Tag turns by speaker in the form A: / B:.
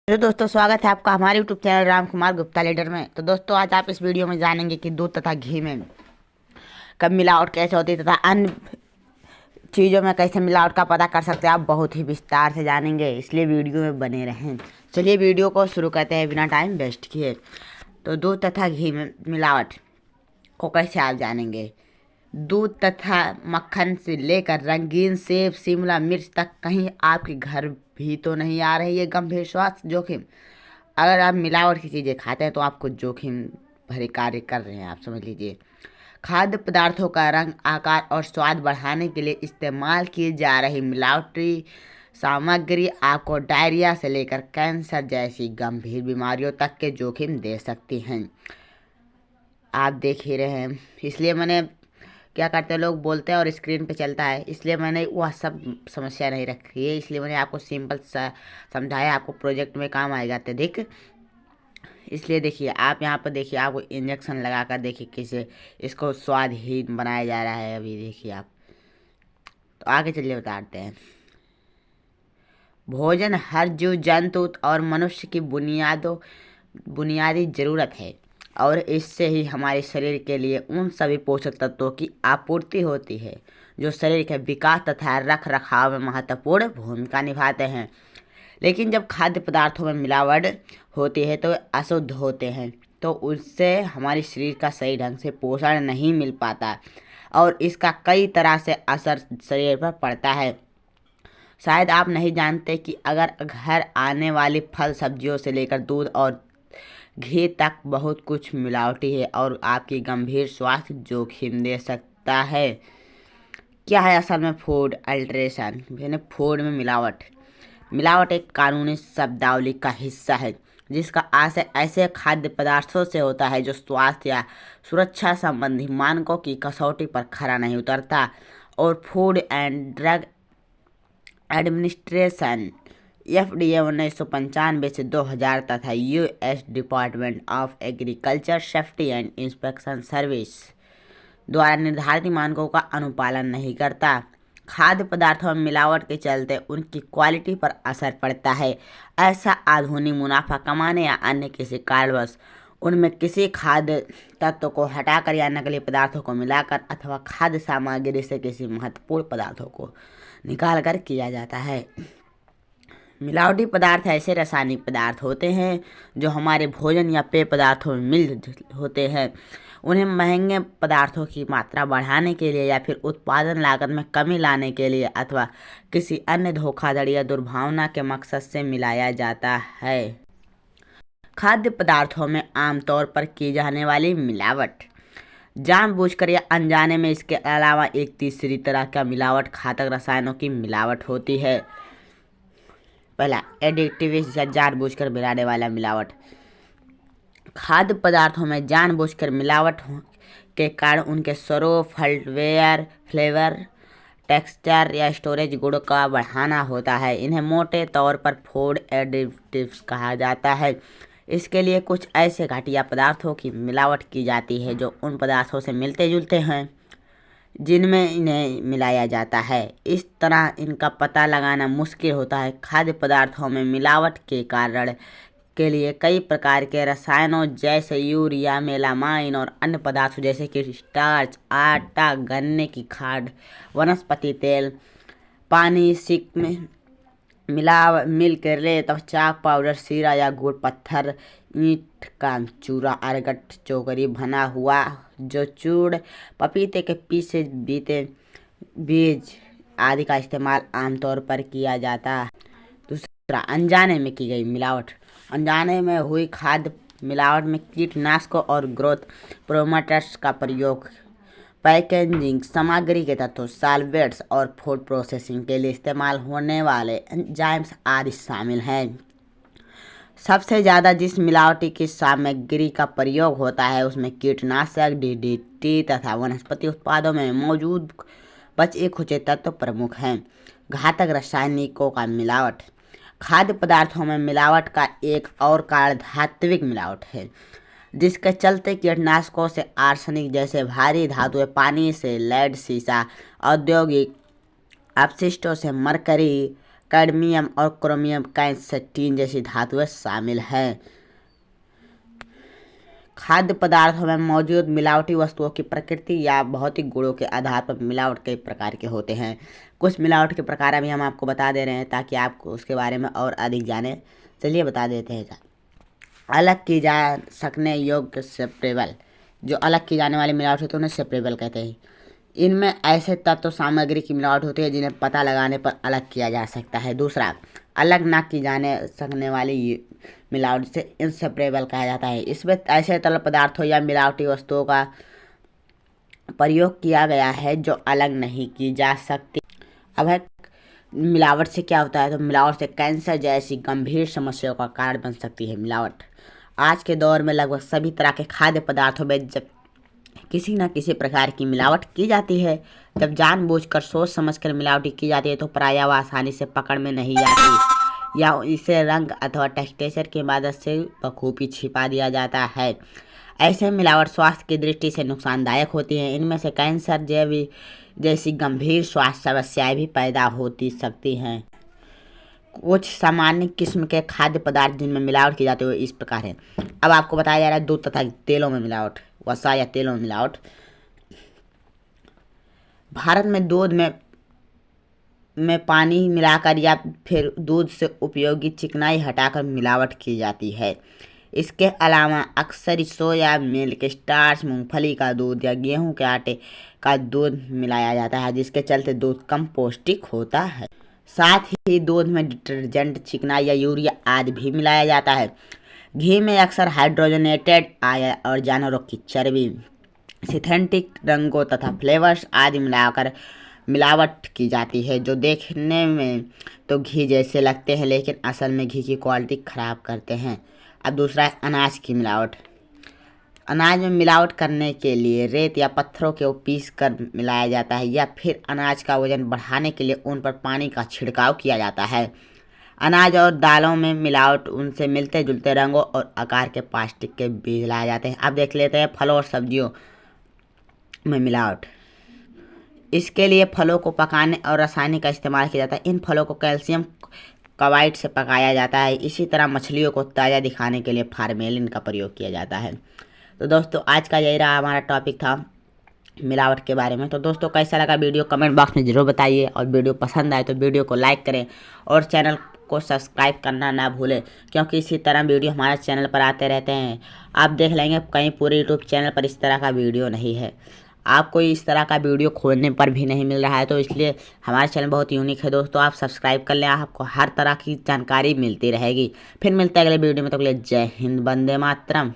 A: तो दोस्तों स्वागत है आपका हमारे YouTube channel Ram Kumar Gupta leader में। तो दोस्तों आज आप इस वीडियो में जानेंगे कि दूध तथा घी में कब मिलावट कैसे होती है तथा अन्य चीज़ों में कैसे मिलावट का पता कर सकते हैं। आप बहुत ही विस्तार से जानेंगे, इसलिए वीडियो में बने रहें। चलिए वीडियो को शुरू करते हैं बिना टाइम वेस्ट किए। तो दूध तथा घी में मिलावट को कैसे आप जानेंगे। दूध तथा मक्खन से लेकर रंगीन सेब, शिमला मिर्च तक कहीं आपके घर भी तो नहीं आ रही है गंभीर स्वास्थ्य जोखिम। अगर आप मिलावट की चीज़ें खाते हैं तो आपको जोखिम भरे कार्य कर रहे हैं, आप समझ लीजिए। खाद्य पदार्थों का रंग, आकार और स्वाद बढ़ाने के लिए इस्तेमाल की जा रही मिलावटी सामग्री आपको डायरिया से लेकर कैंसर जैसी गंभीर बीमारियों तक के जोखिम दे सकती हैं। आप देख ही रहे हैं, इसलिए मैंने क्या करते हैं लोग बोलते हैं और स्क्रीन पे चलता है, इसलिए मैंने वह सब समस्या नहीं रखी है। इसलिए मैंने आपको सिंपल सा समझाया, आपको प्रोजेक्ट में काम आएगा अत्यधिक। इसलिए देखिए, आप यहाँ पर देखिए, आपको इंजेक्शन लगा कर देखिए कैसे इसको स्वादहीन बनाया जा रहा है। अभी देखिए आप, तो आगे चलिए बताते हैं। भोजन हर जीव जंतु और मनुष्य की बुनियादी ज़रूरत है और इससे ही हमारे शरीर के लिए उन सभी पोषक तत्वों की आपूर्ति होती है जो शरीर के विकास तथा रख रखाव में महत्वपूर्ण भूमिका निभाते हैं। लेकिन जब खाद्य पदार्थों में मिलावट होती है तो अशुद्ध होते हैं, तो उससे हमारे शरीर का सही ढंग से पोषण नहीं मिल पाता और इसका कई तरह से असर शरीर पर पड़ता है। शायद आप नहीं जानते कि अगर घर आने वाली फल सब्जियों से लेकर दूध और घी तक बहुत कुछ मिलावटी है और आपकी गंभीर स्वास्थ्य जोखिम दे सकता है। क्या है असल में फूड अल्ट्रेशन, यानी फूड में मिलावट। मिलावट एक कानूनी शब्दावली का हिस्सा है जिसका आशय ऐसे खाद्य पदार्थों से होता है जो स्वास्थ्य या सुरक्षा संबंधी मानकों की कसौटी पर खरा नहीं उतरता। और food and drug administration FDA 1995 से 2000 तथा US department of agriculture safety and inspection service द्वारा निर्धारित मानकों का अनुपालन नहीं करता। खाद्य पदार्थों में मिलावट के चलते उनकी क्वालिटी पर असर पड़ता है। ऐसा आधुनिक मुनाफा कमाने या अन्य किसी कारणवश उनमें किसी खाद्य तत्व को हटाकर या नकली पदार्थों को मिलाकर अथवा खाद्य सामग्री से किसी महत्वपूर्ण पदार्थों को निकाल कर किया जाता है। मिलावटी पदार्थ ऐसे रासायनिक पदार्थ होते हैं जो हमारे भोजन या पेय पदार्थों में मिल होते हैं। उन्हें महंगे पदार्थों की मात्रा बढ़ाने के लिए या फिर उत्पादन लागत में कमी लाने के लिए अथवा किसी अन्य धोखाधड़ी या दुर्भावना के मकसद से मिलाया जाता है। खाद्य पदार्थों में आमतौर पर की जाने वाली मिलावट जानबूझकर या अनजाने में, इसके अलावा एक तीसरी तरह का मिलावट घातक रसायनों की मिलावट होती है। पहला एडिटिव या जानबूझकर मिलाने वाला मिलावट। खाद्य पदार्थों में जानबूझकर मिलावट के कारण उनके स्वरूप, फ्लेवर, टेक्सचर या स्टोरेज गुण का बढ़ाना होता है। इन्हें मोटे तौर पर फूड एडिटिव्स कहा जाता है। इसके लिए कुछ ऐसे घटिया पदार्थों की मिलावट की जाती है जो उन पदार्थों से मिलते जुलते हैं जिनमें इन्हें मिलाया जाता है। इस तरह इनका पता लगाना मुश्किल होता है। खाद्य पदार्थों में मिलावट के कारण के लिए कई प्रकार के रसायनों जैसे यूरिया, मेलामाइन और अन्य पदार्थों जैसे कि स्टार्च, आटा, गन्ने की खाद, वनस्पति तेल, पानी, सिक में मिल्क, रेत, चाक पाउडर, सीरा या गुड़, पत्थर, ईंट का चूरा, अरगट, चोकरी भना हुआ जो चूड़, पपीते के पीसे, बीज आदि का इस्तेमाल आमतौर पर किया जाता है। दूसरा, अनजाने में की गई मिलावट। अनजाने में हुई खाद्य मिलावट में कीटनाशकों और ग्रोथ प्रोमोटर्स का प्रयोग, पैकेजिंग सामग्री के तत्वों, सॉल्वेंट्स और फूड प्रोसेसिंग के लिए इस्तेमाल होने वाले एंजाइम्स आदि शामिल हैं। सबसे ज़्यादा जिस मिलावटी की सामग्री का प्रयोग होता है उसमें कीटनाशक, DDT तथा वनस्पति उत्पादों में मौजूद बचे खुचे तत्व प्रमुख हैं। घातक रासायनिकों का मिलावट। खाद्य पदार्थों में मिलावट का एक और कारण धात्विक मिलावट है, जिसके चलते कीटनाशकों से आर्सेनिक जैसे भारी धातुएं, पानी से लेड, सीसा, औद्योगिक अपशिष्टों से मरकरी, कैडमियम और क्रोमियम कैल्साइट जैसी धातुएं शामिल हैं। खाद्य पदार्थों में मौजूद मिलावटी वस्तुओं की प्रकृति या भौतिक गुणों के आधार पर मिलावट कई प्रकार के होते हैं। कुछ मिलावट के प्रकार अभी हम आपको बता दे रहे हैं ताकि आप उसके बारे में और अधिक जाने। चलिए बता देते हैं। अलग की जा सकने योग्य सेपरेबल, जो अलग की जाने वाली मिलावट होती है उन्हें सेपरेबल कहते हैं। इनमें ऐसे तत्व सामग्री की मिलावट होती है जिन्हें पता लगाने पर अलग किया जा सकता है। दूसरा, अलग ना की जाने सकने वाली मिलावट से इनसेपरेबल कहा जाता है। इसमें ऐसे तरल पदार्थों या मिलावटी वस्तुओं का प्रयोग किया गया है जो अलग नहीं की जा सकती। अब है मिलावट से क्या होता है, तो मिलावट से कैंसर जैसी गंभीर समस्याओं का कारण बन सकती है। मिलावट आज के दौर में लगभग सभी तरह के खाद्य पदार्थों में जब किसी न किसी प्रकार की मिलावट की जाती है। जब जानबूझकर सोच समझकर मिलावटी की जाती है तो प्रायः वह आसानी से पकड़ में नहीं आती या इसे रंग अथवा टेक्सचर की मदद से बखूबी छिपा दिया जाता है। ऐसे मिलावट स्वास्थ्य की दृष्टि से नुकसानदायक होती है। इनमें से कैंसर जैसी गंभीर स्वास्थ्य समस्याएं भी पैदा होती सकती हैं। कुछ सामान्य किस्म के खाद्य पदार्थ जिनमें मिलावट की जाती है इस प्रकार है। अब आपको बताया जा रहा है दूध तथा तेलों में मिलावट, वसा या तेलों में मिलावट। भारत में दूध में पानी मिलाकर या फिर दूध से उपयोगी चिकनाई हटाकर मिलावट की जाती है। इसके अलावा अक्सर सोया मिल्क, स्टार्च, मूंगफली का दूध या गेहूं के आटे का दूध मिलाया जाता है, जिसके चलते दूध कम पौष्टिक होता है। साथ ही दूध में डिटर्जेंट, चिकनाई या यूरिया आदि भी मिलाया जाता है। घी में अक्सर हाइड्रोजनेटेड आयल और जानवरों की चर्बी, सिंथेटिक रंगों तथा फ्लेवर्स आदि मिलाकर मिलावट की जाती है, जो देखने में तो घी जैसे लगते हैं लेकिन असल में घी की क्वालिटी खराब करते हैं। अब दूसरा है अनाज की मिलावट। अनाज में मिलावट करने के लिए रेत या पत्थरों को पीस कर मिलाया जाता है या फिर अनाज का वजन बढ़ाने के लिए उन पर पानी का छिड़काव किया जाता है। अनाज और दालों में मिलावट उनसे मिलते जुलते रंगों और आकार के प्लास्टिक के बीज लाए जाते हैं। अब देख लेते हैं फलों और सब्जियों में मिलावट। इसके लिए फलों को पकाने और रसायन का इस्तेमाल किया जाता है। इन फलों को कैल्शियम कार्बाइड से पकाया जाता है। इसी तरह मछलियों को ताज़ा दिखाने के लिए फार्मेलिन का प्रयोग किया जाता है। तो दोस्तों आज का यही रहा हमारा टॉपिक था मिलावट के बारे में। तो दोस्तों कैसा लगा वीडियो कमेंट बॉक्स में ज़रूर बताइए और वीडियो पसंद आए तो वीडियो को लाइक करें और चैनल को सब्सक्राइब करना ना भूलें, क्योंकि इसी तरह वीडियो हमारे चैनल पर आते रहते हैं। आप देख लेंगे कहीं पूरे यूट्यूब चैनल पर इस तरह का वीडियो नहीं है, आपको इस तरह का वीडियो खोजने पर भी नहीं मिल रहा है। तो इसलिए हमारा चैनल बहुत यूनिक है दोस्तों, आप सब्सक्राइब कर लें, आपको हर तरह की जानकारी मिलती रहेगी। फिर मिलते हैं अगले वीडियो में, तो अगले जय हिंद, वंदे मातरम।